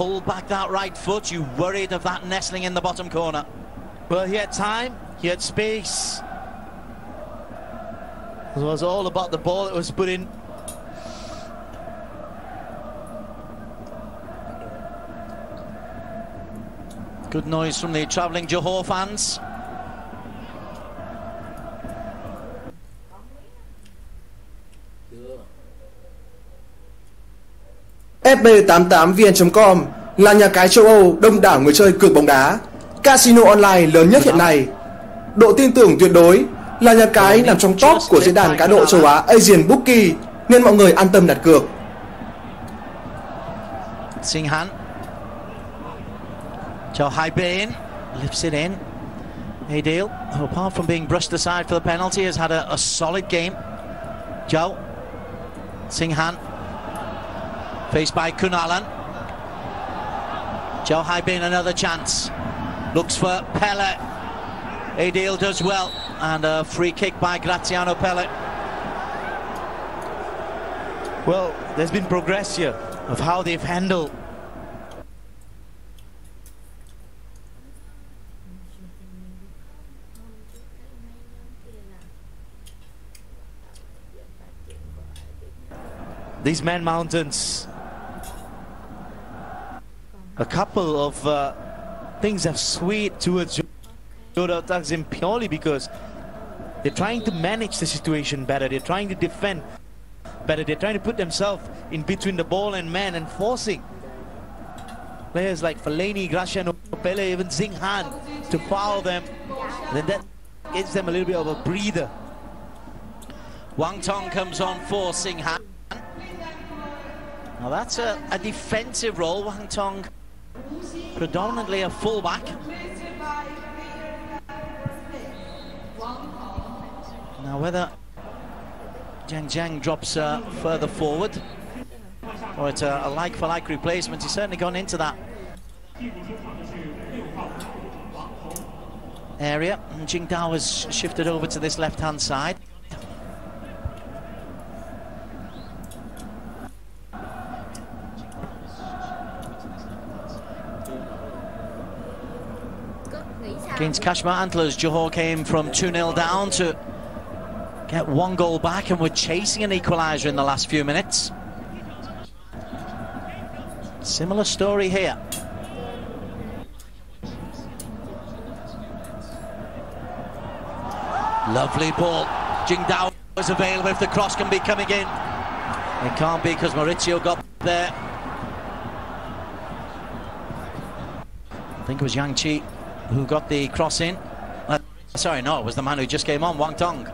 pulled back that right foot. You worried of that nestling in the bottom corner. Well, he had time, he had space. It was all about the ball that was put in. Good noise from the travelling Johor fans. FB88vn.com là nhà cái châu Âu đông đảo người chơi cược bóng đá, casino online lớn nhất hiện nay. Độ tin tưởng tuyệt đối, là nhà cái nằm trong top của diễn đàn cá độ châu Á Asian Bookie, nên mọi người an tâm đặt cược. Singhan. Cho Hai Bên lifts it in. Adil, who apart from being brushed aside for the penalty, has had a solid game. Joe Singhan, faced by Kunalan. Joe Hai Bên, another chance. Looks for Pele. Adil does well, and a free kick by Graziano Pele. Well, there's been progress here of how they've handled. These man mountains. A couple of things have swayed towards Jodha Takzim purely because they're trying to manage the situation better. They're trying to defend better. They're trying to put themselves in between the ball and man and forcing players like Fellaini, Graziano Pele, even Singhan to foul them. And then that gives them a little bit of a breather. Wang Tong comes on for Singhan. Now that's a defensive role. Wang Tong, predominantly a fullback. Now whether Zhang drops further forward or it's a like-for-like replacement, he's certainly gone into that area. And Jingdao has shifted over to this left-hand side. Against Kashmir Antlers, Johor came from 2-0 down to get one goal back and were chasing an equaliser in the last few minutes. Similar story here. Lovely ball. Jingdao is available if the cross can be coming in. It can't be because Maurizio got there. I think it was Yang Chi who got the cross in. Sorry, no, it was the man who just came on, Wang Tong.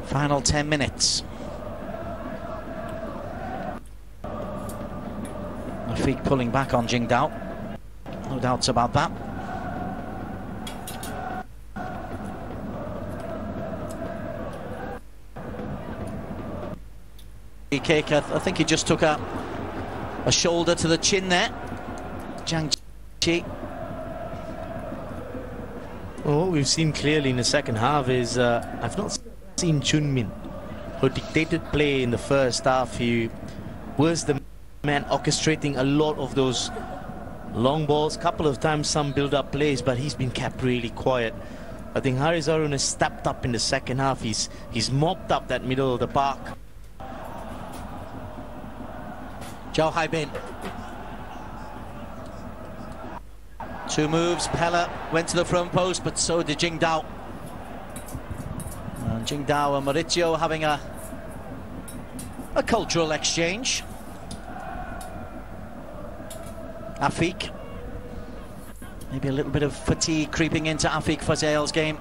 Final 10 minutes. Rafik pulling back on Jingdao. No doubts about that. Kick, I think he just took a shoulder to the chin there. Zhang Chi. Well, what we've seen clearly in the second half is I've not seen Chun Min, who dictated play in the first half. He was the man orchestrating a lot of those long balls, couple of times some build-up plays, but he's been kept really quiet. I think Haris Arun has stepped up in the second half. He's mopped up that middle of the park. Zhao Hai Bin. Two moves. Pele went to the front post, but so did Jingdao. And Jingdao and Maurizio having a cultural exchange. Afik. Maybe a little bit of fatigue creeping into Afik Fazel's game.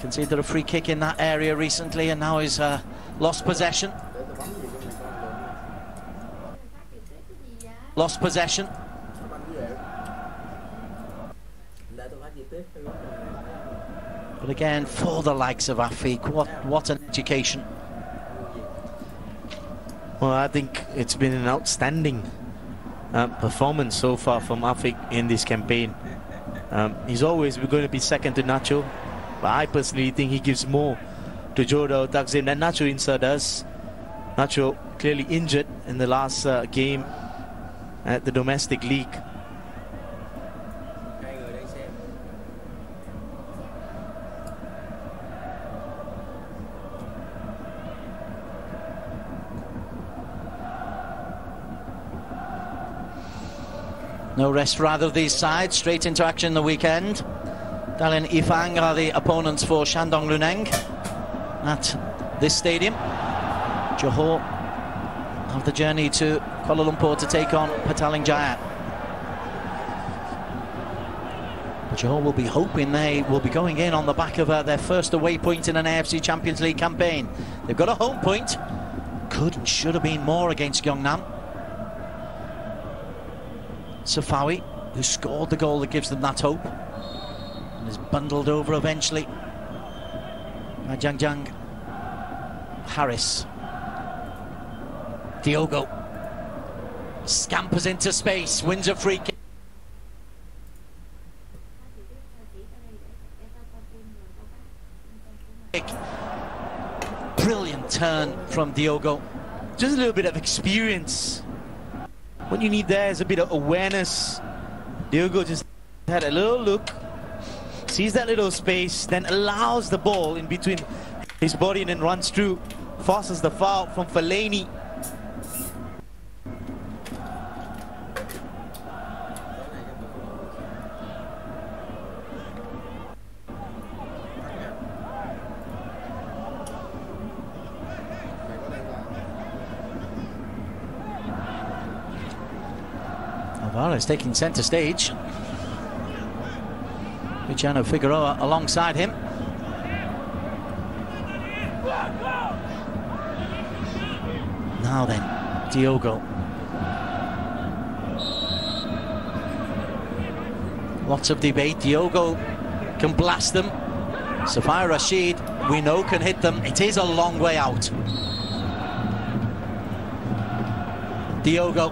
Conceded a free kick in that area recently, and now he's lost possession. Lost possession. But again, for the likes of Afik, what an education. Well, I think it's been an outstanding performance so far from Afik in this campaign. He's always going to be second to Nacho, but I personally think he gives more to Jodo Takzim. And Nacho insert us. Nacho clearly injured in the last game at the domestic league. No rest for either of these sides, straight into action the weekend. Dalian Ifang are the opponents for Shandong Luneng at this stadium. Johor have the journey to Kuala Lumpur to take on Petaling Jaya. Johor will be hoping they will be going in on the back of their first away point in an AFC Champions League campaign. They've got a home point. Could and should have been more against Gyeongnam. Safawi, who scored the goal that gives them that hope, and is bundled over eventually by Jangjang Harris. Diogo scampers into space, wins a free kick. Brilliant turn from Diogo. Just a little bit of experience. What you need there is a bit of awareness. Diogo just had a little look, sees that little space, then allows the ball in between his body and then runs through, forces the foul from Fellaini. Alvarez taking centre stage. Luciano Figueroa alongside him. Now then, Diogo. Lots of debate. Diogo can blast them. Safai Rashid, we know, can hit them. It is a long way out. Diogo.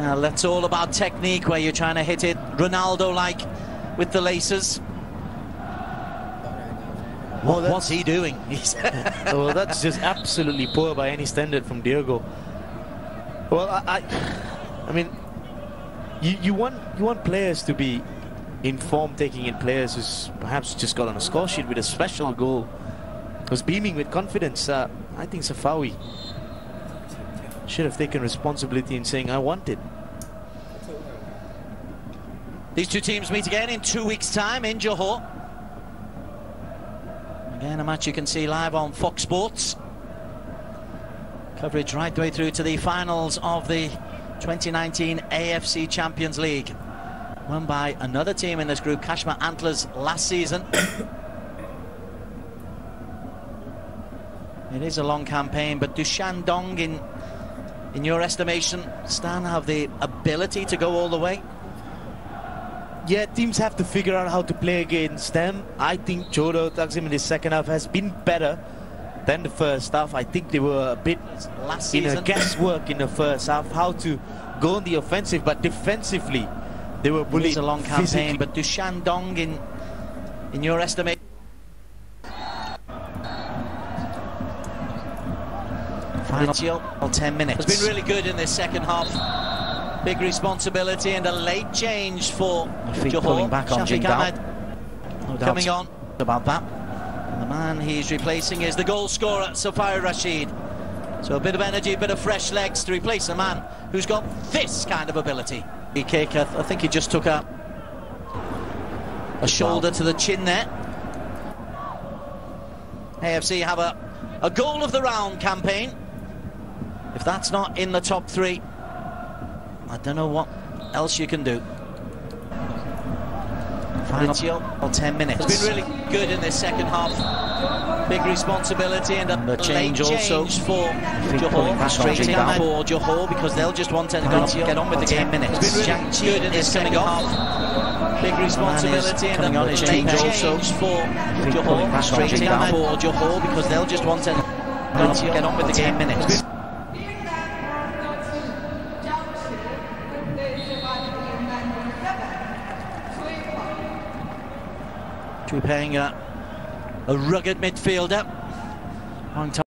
That's all about technique, where you're trying to hit it Ronaldo-like with the laces. What's he doing? Well, that's just absolutely poor by any standard from Diogo. Well, I mean, you want players to be in form, taking in players who's perhaps just got on a score sheet with a special goal, who's beaming with confidence. I think Safawi should have taken responsibility in saying, I want it. These two teams meet again in 2 weeks' time in Johor. Again, a match you can see live on Fox Sports. Coverage right the way through to the finals of the 2019 AFC Champions League, won by another team in this group, Kashmir Antlers, last season. It is a long campaign, but do Shandong, in your estimation, Stan, have the ability to go all the way? Yeah, teams have to figure out how to play against them. I think Jodo Takzim in the second half has been better than the first half. I think they were a bit last season in a guesswork in the first half, how to go on the offensive, but defensively they were bullied. It's a long campaign, physically. but do Shandong, in your estimation, final 10 minutes. It's been really good in this second half. Big responsibility and a late change for Johor. Pulling back on Shafiq Ahmed no coming on about that. And the man he's replacing is the goal scorer, Safai Rashid. So a bit of energy, a bit of fresh legs to replace a man who's got this kind of ability. I think he just took a shoulder to the chin there. AFC have a goal of the round campaign. If that's not in the top three, I don't know what else you can do. Final 10 minutes. It's been really good in this second half. Big responsibility and a change also for Johor. Straight in for Johor, because they'll just want to get on with the game. It's been really good in this second half. Big responsibility and a change also for Johor. Straight in for Johor, because they'll just want to get on with the game. Playing a rugged midfielder. On top.